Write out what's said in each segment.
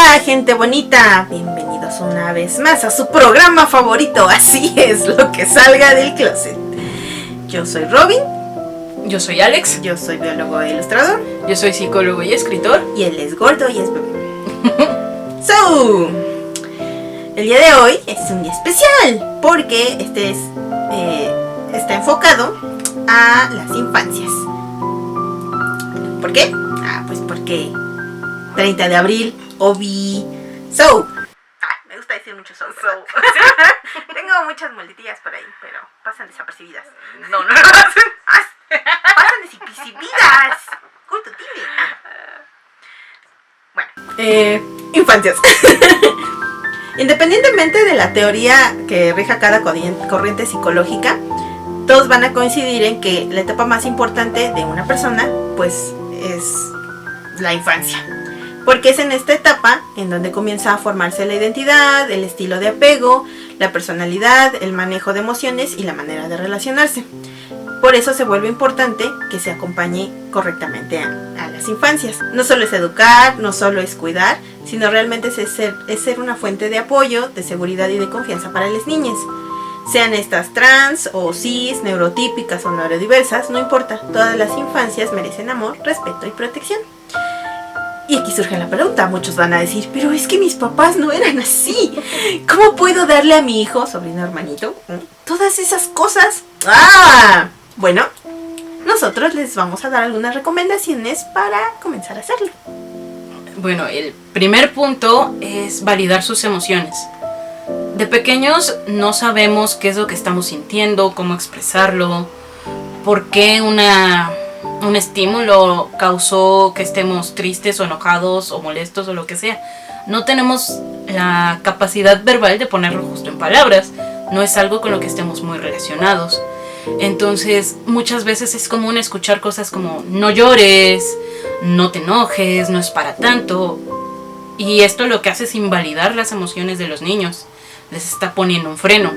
Hola, gente bonita, bienvenidos una vez más a su programa favorito, así es, lo que salga del closet. Yo soy Robin. Yo soy Alex. Yo soy biólogo e ilustrador. Yo soy psicólogo y escritor. Y él es gordo y es bebé. So, el día de hoy es un día especial porque está enfocado a las infancias. ¿Por qué? Pues porque 30 de abril, Obi. So. Me gusta decir mucho so. Tengo muchas muletillas por ahí, pero pasan desapercibidas. No. Pasan desapercibidas. Corto, dime. Bueno, infancias. Independientemente de la teoría que rija cada corriente psicológica, todos van a coincidir en que la etapa más importante de una persona, pues, es la infancia. Porque es en esta etapa en donde comienza a formarse la identidad, el estilo de apego, la personalidad, el manejo de emociones y la manera de relacionarse. Por eso se vuelve importante que se acompañe correctamente a las infancias. No solo es educar, no solo es cuidar, sino realmente es ser una fuente de apoyo, de seguridad y de confianza para las niñas. Sean estas trans o cis, neurotípicas o neurodiversas, no importa, todas las infancias merecen amor, respeto y protección. Y aquí surge la pregunta, muchos van a decir, pero es que mis papás no eran así. ¿Cómo puedo darle a mi hijo, sobrino, hermanito, todas esas cosas? Bueno, nosotros les vamos a dar algunas recomendaciones para comenzar a hacerlo. Bueno, el primer punto es validar sus emociones. De pequeños no sabemos qué es lo que estamos sintiendo, cómo expresarlo, por qué un estímulo causó que estemos tristes o enojados o molestos o lo que sea. No tenemos la capacidad verbal de ponerlo justo en palabras. No es algo con lo que estemos muy relacionados. Entonces, muchas veces es común escuchar cosas como no llores, no te enojes, no es para tanto. Y esto lo que hace es invalidar las emociones de los niños. Les está poniendo un freno.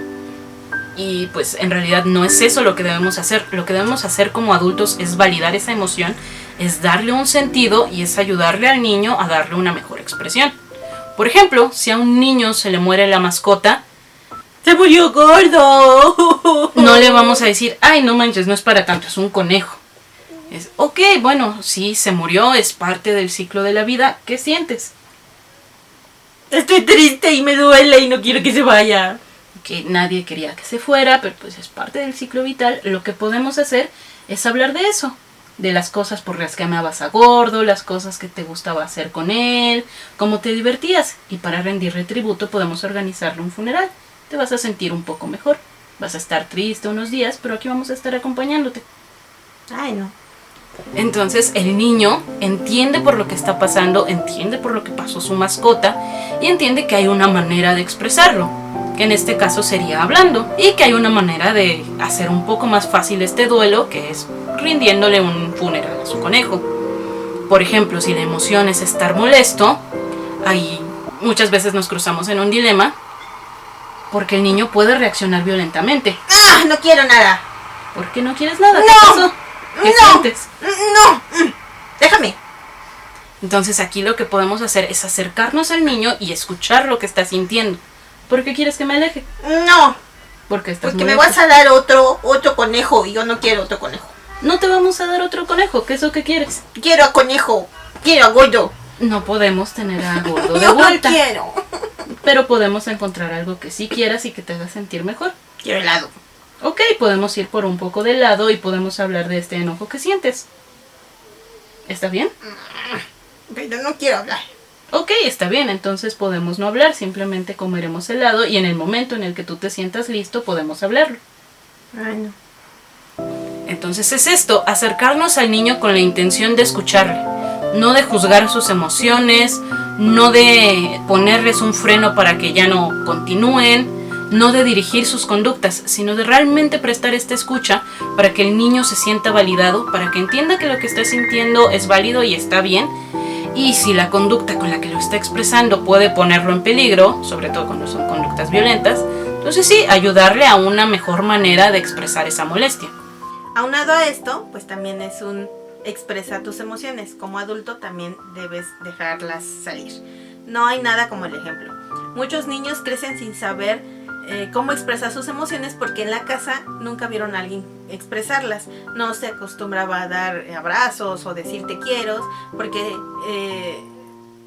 Y pues en realidad no es eso lo que debemos hacer. Lo que debemos hacer como adultos es validar esa emoción, es darle un sentido y es ayudarle al niño a darle una mejor expresión. Por ejemplo, si a un niño se le muere la mascota, ¡se murió gordo! No le vamos a decir, ay, no manches, no es para tanto, es un conejo. Es, ok, bueno, sí, se murió, es parte del ciclo de la vida, ¿qué sientes? Estoy triste y me duele y no quiero que se vaya. Que nadie quería que se fuera, pero pues es parte del ciclo vital. Lo que podemos hacer es hablar de eso, de las cosas por las que amabas a Gordo, las cosas que te gustaba hacer con él, cómo te divertías, y para rendirle tributo podemos organizarle un funeral. Te vas a sentir un poco mejor, vas a estar triste unos días, pero aquí vamos a estar acompañándote. Ay, no. Entonces el niño entiende por lo que está pasando, entiende por lo que pasó su mascota y entiende que hay una manera de expresarlo, que en este caso sería hablando, y que hay una manera de hacer un poco más fácil este duelo, que es rindiéndole un funeral a su conejo. Por ejemplo, si la emoción es estar molesto, ahí muchas veces nos cruzamos en un dilema, porque el niño puede reaccionar violentamente. No quiero nada. ¿Por qué no quieres nada? No. ¿Qué pasó? ¿Qué sientes? No. Déjame. Entonces aquí lo que podemos hacer es acercarnos al niño y escuchar lo que está sintiendo. ¿Por qué quieres que me aleje? No. Porque me vas a dar otro conejo y yo no quiero otro conejo. No te vamos a dar otro conejo, ¿qué es lo que quieres? Quiero a conejo, quiero a Gordo. No podemos tener a Gordo de vuelta. No quiero. Pero podemos encontrar algo que sí quieras y que te haga sentir mejor. Quiero helado. Ok, podemos ir por un poco de helado y podemos hablar de este enojo que sientes. ¿Está bien? Pero no quiero hablar. Ok, está bien, entonces podemos no hablar, simplemente comeremos helado y en el momento en el que tú te sientas listo podemos hablarlo. Ay, no. Entonces es esto, acercarnos al niño con la intención de escucharle, no de juzgar sus emociones, no de ponerles un freno para que ya no continúen, no de dirigir sus conductas, sino de realmente prestar esta escucha para que el niño se sienta validado, para que entienda que lo que está sintiendo es válido y está bien. Y si la conducta con la que lo está expresando puede ponerlo en peligro, sobre todo cuando son conductas violentas, entonces sí, ayudarle a una mejor manera de expresar esa molestia. Aunado a esto, pues también es un expresa tus emociones. Como adulto también debes dejarlas salir. No hay nada como el ejemplo. Muchos niños crecen sin saber cómo expresar sus emociones porque en la casa nunca vieron a alguien expresarlas. No se acostumbraba a dar abrazos o decir te quiero porque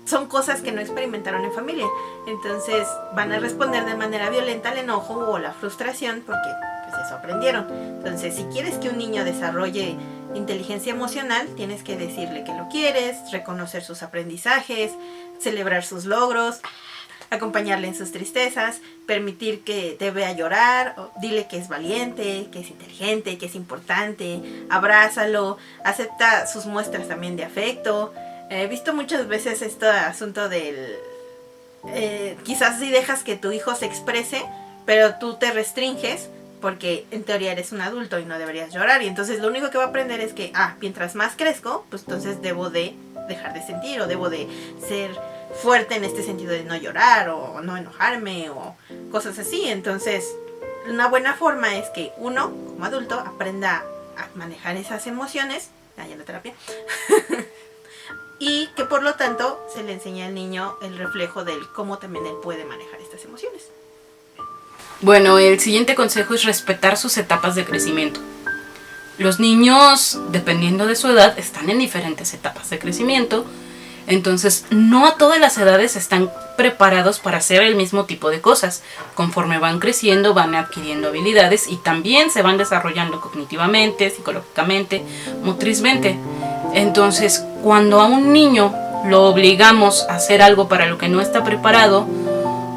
son cosas que no experimentaron en familia. Entonces van a responder de manera violenta al enojo o la frustración porque pues eso aprendieron. Entonces si quieres que un niño desarrolle inteligencia emocional, tienes que decirle que lo quieres, reconocer sus aprendizajes, celebrar sus logros, acompañarle en sus tristezas, permitir que te vea llorar, dile que es valiente, que es inteligente, que es importante, abrázalo, acepta sus muestras también de afecto. He visto muchas veces este asunto del... quizás si dejas que tu hijo se exprese, pero tú te restringes porque en teoría eres un adulto y no deberías llorar, y entonces lo único que va a aprender es que, mientras más crezco, pues entonces debo de dejar de sentir o debo de ser fuerte en este sentido de no llorar o no enojarme o cosas así. Entonces una buena forma es que uno como adulto aprenda a manejar esas emociones, ya la terapia y que por lo tanto se le enseña al niño el reflejo del cómo también él puede manejar estas emociones. Bueno, el siguiente consejo es respetar sus etapas de crecimiento. Los niños, dependiendo de su edad, están en diferentes etapas de crecimiento. Entonces, no a todas las edades están preparados para hacer el mismo tipo de cosas. Conforme van creciendo, van adquiriendo habilidades y también se van desarrollando cognitivamente, psicológicamente, motrizmente. Entonces, cuando a un niño lo obligamos a hacer algo para lo que no está preparado,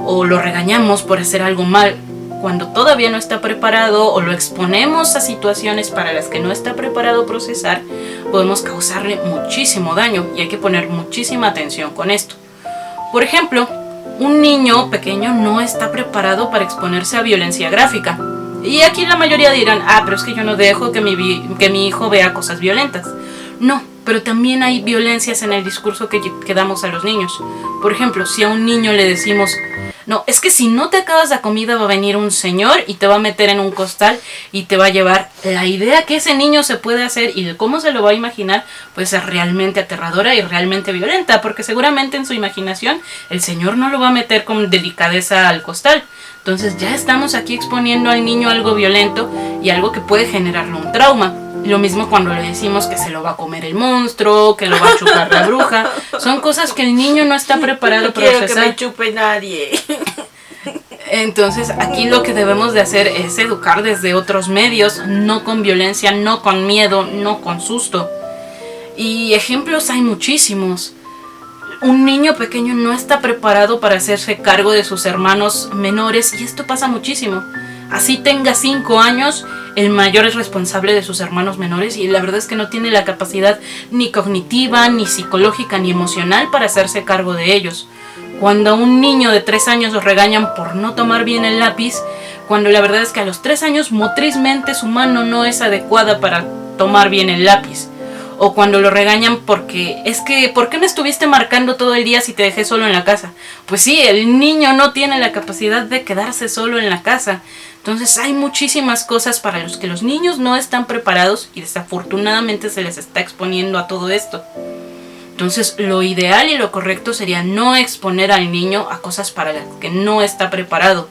o lo regañamos por hacer algo mal cuando todavía no está preparado, o lo exponemos a situaciones para las que no está preparado procesar, podemos causarle muchísimo daño y hay que poner muchísima atención con esto. Por ejemplo, un niño pequeño no está preparado para exponerse a violencia gráfica. Y aquí la mayoría dirán, pero es que yo no dejo que mi hijo vea cosas violentas. No, pero también hay violencias en el discurso que damos a los niños. Por ejemplo, si a un niño le decimos, no, es que si no te acabas la comida va a venir un señor y te va a meter en un costal y te va a llevar. La idea que ese niño se puede hacer y de cómo se lo va a imaginar, pues es realmente aterradora y realmente violenta, porque seguramente en su imaginación el señor no lo va a meter con delicadeza al costal. Entonces ya estamos aquí exponiendo al niño algo violento y algo que puede generarle un trauma. Lo mismo cuando le decimos que se lo va a comer el monstruo, que lo va a chupar la bruja. Son cosas que el niño no está preparado para procesar. No quiero que me chupe nadie. Entonces aquí lo que debemos de hacer es educar desde otros medios, no con violencia, no con miedo, no con susto. Y ejemplos hay muchísimos. Un niño pequeño no está preparado para hacerse cargo de sus hermanos menores y esto pasa muchísimo. Así tenga 5 años, el mayor es responsable de sus hermanos menores y la verdad es que no tiene la capacidad ni cognitiva, ni psicológica, ni emocional para hacerse cargo de ellos. Cuando a un niño de 3 años lo regañan por no tomar bien el lápiz, cuando la verdad es que a los 3 años motrizmente su mano no es adecuada para tomar bien el lápiz. O cuando lo regañan porque, es que, ¿por qué me estuviste marcando todo el día si te dejé solo en la casa? Pues sí, el niño no tiene la capacidad de quedarse solo en la casa. Entonces hay muchísimas cosas para los que los niños no están preparados y desafortunadamente se les está exponiendo a todo esto. Entonces lo ideal y lo correcto sería no exponer al niño a cosas para las que no está preparado.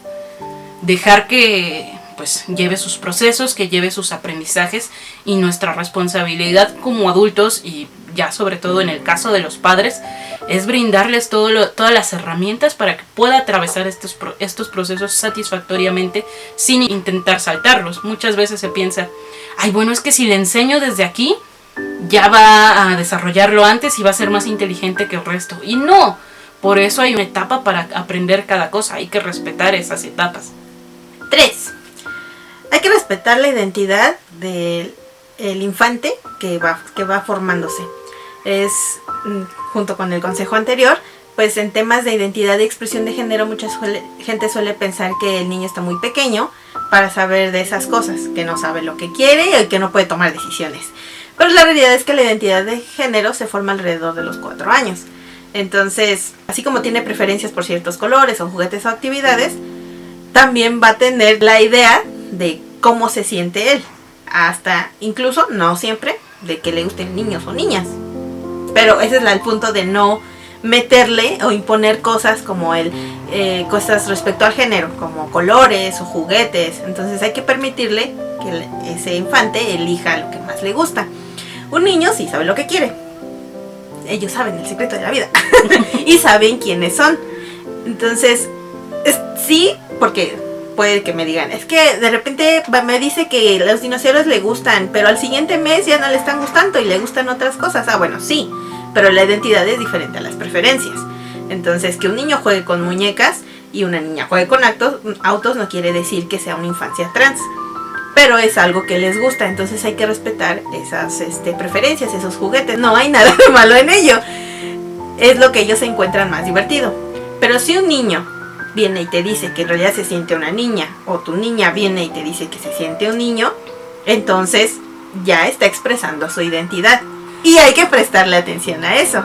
Dejar que pues lleve sus procesos, que lleve sus aprendizajes y nuestra responsabilidad como adultos y ya sobre todo en el caso de los padres es brindarles todas las herramientas para que pueda atravesar estos procesos satisfactoriamente sin intentar saltarlos. Muchas veces se piensa, bueno, es que si le enseño desde aquí ya va a desarrollarlo antes y va a ser más inteligente que el resto. Y no, por eso hay una etapa para aprender cada cosa, hay que respetar esas etapas. 3. Hay que respetar la identidad del infante que va formándose. Es, junto con el consejo anterior, pues en temas de identidad y expresión de género mucha gente suele pensar que el niño está muy pequeño para saber de esas cosas, que no sabe lo que quiere y que no puede tomar decisiones. Pero la realidad es que la identidad de género se forma alrededor de los 4 años. Entonces, así como tiene preferencias por ciertos colores o juguetes o actividades, también va a tener la idea de cómo se siente él, hasta incluso, no siempre, de que le gusten niños o niñas. Pero ese es el punto de no meterle o imponer cosas como cosas respecto al género, como colores o juguetes. Entonces hay que permitirle que ese infante elija lo que más le gusta. Un niño sí sabe lo que quiere. Ellos saben el secreto de la vida y saben quiénes son. Entonces, sí, porque puede que me digan, es que de repente me dice que los dinosaurios le gustan, pero al siguiente mes ya no le están gustando y le gustan otras cosas. Ah, bueno, sí, pero la identidad es diferente a las preferencias. Entonces, que un niño juegue con muñecas y una niña juegue con autos no quiere decir que sea una infancia trans, pero es algo que les gusta. Entonces hay que respetar esas preferencias, esos juguetes. No hay nada de malo en ello, es lo que ellos encuentran más divertido. Pero si un niño viene y te dice que en realidad se siente una niña, o tu niña viene y te dice que se siente un niño, entonces ya está expresando su identidad y hay que prestarle atención a eso.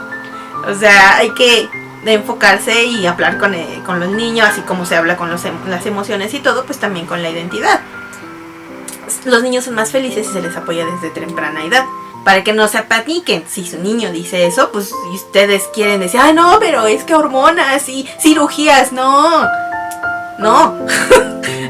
O sea, hay que enfocarse y hablar con los niños, así como se habla con las emociones y todo, pues también con la identidad. Los niños son más felices si se les apoya desde temprana edad, para que no se apaniquen. Si su niño dice eso, pues si ustedes quieren decir, ah, no, pero es que hormonas y cirugías, no.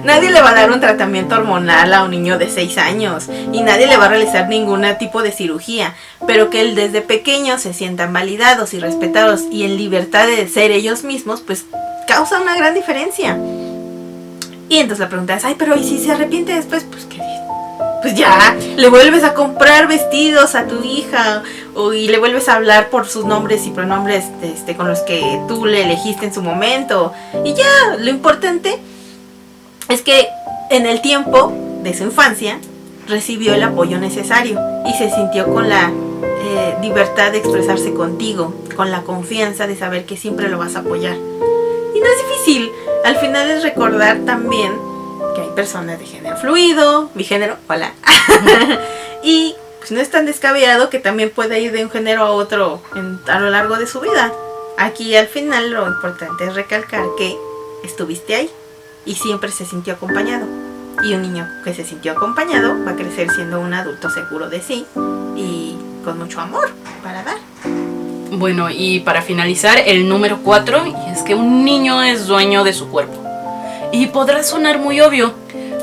Nadie le va a dar un tratamiento hormonal a un niño de 6 años y nadie le va a realizar ningún tipo de cirugía, pero que él desde pequeño se sientan validados y respetados y en libertad de ser ellos mismos, pues causa una gran diferencia. Y entonces la pregunta es, ay, pero ¿y si se arrepiente después? Pues qué bien. Pues ya, le vuelves a comprar vestidos a tu hija y le vuelves a hablar por sus nombres y pronombres con los que tú le elegiste en su momento. Y ya, lo importante es que en el tiempo de su infancia recibió el apoyo necesario y se sintió con la libertad de expresarse contigo, con la confianza de saber que siempre lo vas a apoyar. Y no es difícil, al final es recordar también que hay personas de género fluido, bigénero, hola. Y pues no es tan descabellado que también puede ir de un género a otro a lo largo de su vida. Aquí al final lo importante es recalcar que estuviste ahí y siempre se sintió acompañado. Y un niño que se sintió acompañado va a crecer siendo un adulto seguro de sí y con mucho amor para dar. Bueno, y para finalizar, el número 4 es que un niño es dueño de su cuerpo. Y podrá sonar muy obvio,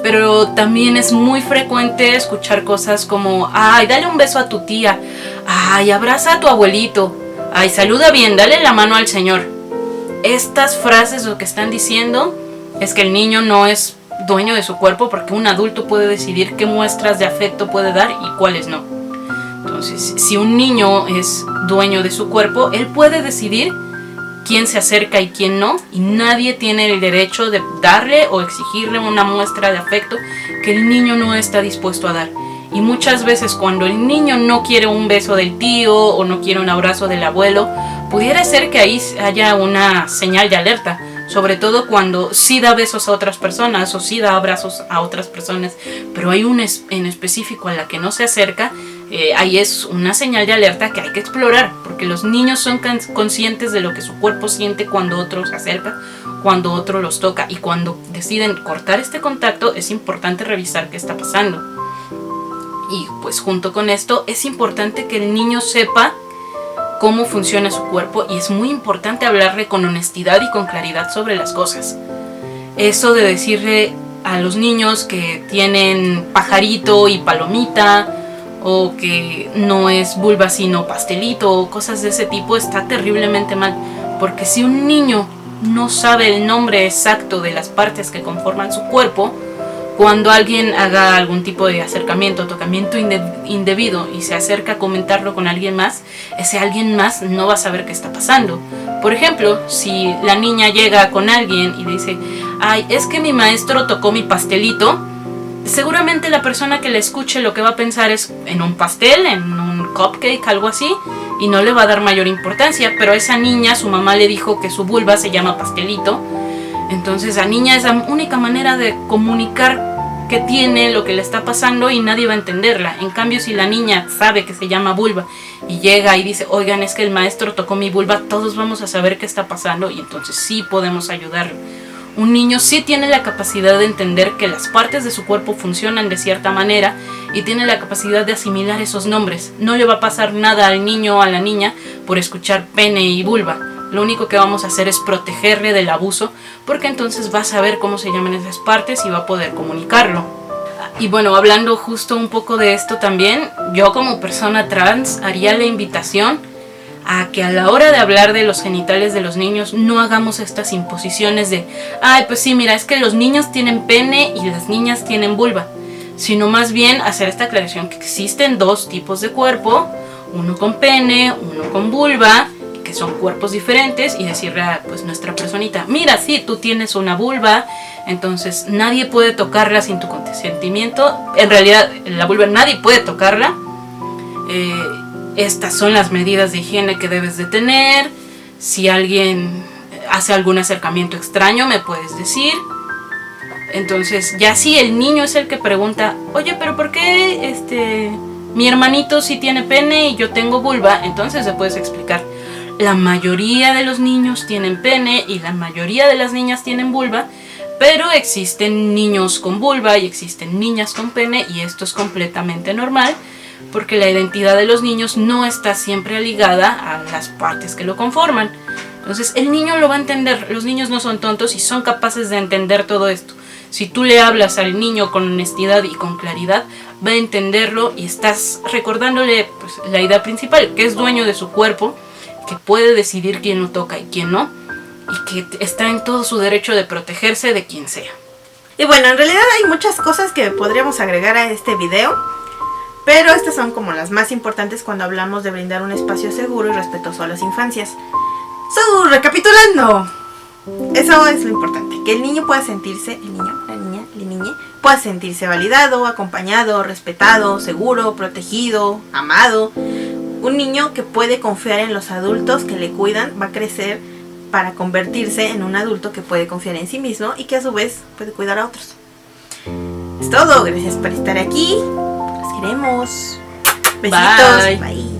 pero también es muy frecuente escuchar cosas como, ay, dale un beso a tu tía, ay, abraza a tu abuelito, ay, saluda bien, dale la mano al señor. Estas frases lo que están diciendo es que el niño no es dueño de su cuerpo, porque un adulto puede decidir qué muestras de afecto puede dar y cuáles no. Entonces, si un niño es dueño de su cuerpo, él puede decidir quién se acerca y quién no, y nadie tiene el derecho de darle o exigirle una muestra de afecto que el niño no está dispuesto a dar. Y muchas veces cuando el niño no quiere un beso del tío o no quiere un abrazo del abuelo, pudiera ser que ahí haya una señal de alerta, sobre todo cuando sí da besos a otras personas o sí da abrazos a otras personas, pero hay un en específico a la que no se acerca. Ahí es una señal de alerta que hay que explorar, porque los niños son conscientes de lo que su cuerpo siente cuando otro se acerca, cuando otro los toca, y cuando deciden cortar este contacto es importante revisar qué está pasando. Y pues junto con esto es importante que el niño sepa cómo funciona su cuerpo, y es muy importante hablarle con honestidad y con claridad sobre las cosas. Eso de decirle a los niños que tienen pajarito y palomita, o que no es vulva sino pastelito, o cosas de ese tipo, está terriblemente mal, porque si un niño no sabe el nombre exacto de las partes que conforman su cuerpo, cuando alguien haga algún tipo de acercamiento, tocamiento indebido y se acerca a comentarlo con alguien más, ese alguien más no va a saber qué está pasando. Por ejemplo, si la niña llega con alguien y dice, ay, es que mi maestro tocó mi pastelito, seguramente la persona que le escuche lo que va a pensar es en un pastel, en un cupcake, algo así, y no le va a dar mayor importancia. Pero a esa niña su mamá le dijo que su vulva se llama pastelito, entonces la niña es la única manera de comunicar que tiene, lo que le está pasando, y nadie va a entenderla. En cambio, si la niña sabe que se llama vulva y llega y dice, oigan, es que el maestro tocó mi vulva, todos vamos a saber qué está pasando y entonces sí podemos ayudarlo. Un niño sí tiene la capacidad de entender que las partes de su cuerpo funcionan de cierta manera y tiene la capacidad de asimilar esos nombres. No le va a pasar nada al niño o a la niña por escuchar pene y vulva. lo único que vamos a hacer es protegerle del abuso, porque entonces va a saber cómo se llaman esas partes y va a poder comunicarlo. Y bueno, hablando justo un poco de esto también, yo como persona trans haría la invitación a que a la hora de hablar de los genitales de los niños no hagamos estas imposiciones de ay, pues sí, mira, es que los niños tienen pene y las niñas tienen vulva, sino más bien hacer esta aclaración que existen dos tipos de cuerpo, uno con pene, uno con vulva, que son cuerpos diferentes, y decirle a pues nuestra personita, mira, sí, tú tienes una vulva, entonces nadie puede tocarla sin tu consentimiento. En realidad la vulva nadie puede tocarla. Estas son las medidas de higiene que debes de tener. Si alguien hace algún acercamiento extraño, me puedes decir. Entonces, ya si el niño es el que pregunta, oye, pero ¿por qué mi hermanito sí tiene pene y yo tengo vulva? Entonces le puedes explicar. La mayoría de los niños tienen pene y la mayoría de las niñas tienen vulva, pero existen niños con vulva y existen niñas con pene, y esto es completamente normal, porque la identidad de los niños no está siempre ligada a las partes que lo conforman. Entonces el niño lo va a entender. Los niños no son tontos y son capaces de entender todo esto. Si tú le hablas al niño con honestidad y con claridad, va a entenderlo, y estás recordándole pues, la idea principal, que es dueño de su cuerpo, que puede decidir quién lo toca y quién no, y que está en todo su derecho de protegerse de quien sea. Y bueno, en realidad hay muchas cosas que podríamos agregar a este video, pero estas son como las más importantes cuando hablamos de brindar un espacio seguro y respetuoso a las infancias. Recapitulando, eso es lo importante, que el niño pueda sentirse, el niño, la niña, la niña, pueda sentirse validado, acompañado, respetado, seguro, protegido, amado. Un niño que puede confiar en los adultos que le cuidan va a crecer para convertirse en un adulto que puede confiar en sí mismo y que a su vez puede cuidar a otros. Es todo, gracias por estar aquí. Los queremos. Besitos. Bye. Bye.